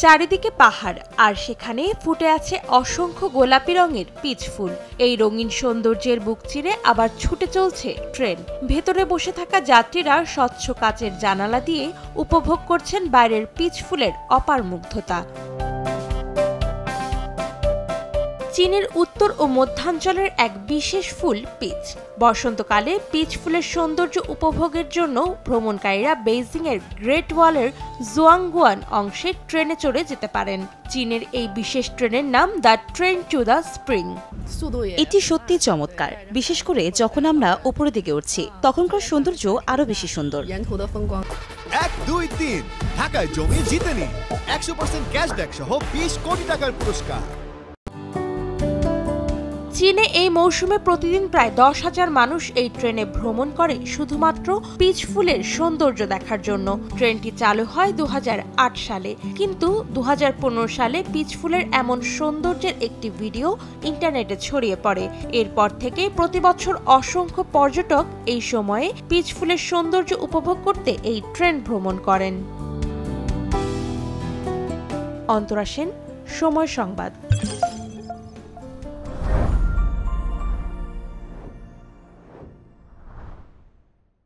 চারিদিকে পাহাড় আর সেখানে ফুটে আছে অসংখ্য গোলাপি রঙের পিচ ফুল। এই রঙিন সৌন্দর্যের বুক চিরে আবার ছুটে চলছে ট্রেন। ভেতরে বসে থাকা যাত্রীরা স্বচ্ছ কাচের জানালা দিয়ে উপভোগ করছেন বাইরের পিচ ফুলের অপার মুগ্ধতা। চীনের উত্তর ও মধ্যাঞ্চলের এক বিশেষ ফুল পিচ। বসন্তকালে পিচ ফুলের সৌন্দর্য উপভোগের জন্য ভ্রমণকারীরা বেইজিং এর গ্রেট ওয়ালের জুয়াংগুয়ান অংশে ট্রেনে চড়ে যেতে পারেন। চীনের এই বিশেষ ট্রেনের নাম the train to the spring. এটি সত্যি চমৎকার, বিশেষ করে যখন আমরা উপরের দিকে উঠছি তখনকার সৌন্দর্য আরো বেশি সুন্দর। 1, 2, 3 ঢাকায় জমি জিতে নিন 100% ক্যাশব্যাক সহ 20 কোটি টাকার পুরস্কার। চীনে এই মৌসুমে প্রতিদিন প্রায় 10,000 মানুষ এই ট্রেনে ভ্রমণ করে শুধুমাত্র পিচ ফুলের সৌন্দর্য দেখার জন্য। ট্রেনটি চালু হয় 2008 সালে, কিন্তু 2015 সালে পিচ ফুলের এমন সৌন্দর্যের একটি ভিডিও ইন্টারনেটে ছড়িয়ে পড়ে। এরপর থেকে প্রতি বছর অসংখ্য পর্যটক এই সময়ে পিচ ফুলের সৌন্দর্য উপভোগ করতে এই ট্রেন ভ্রমণ করেন। অন্তরা সেন, সময় সংবাদ।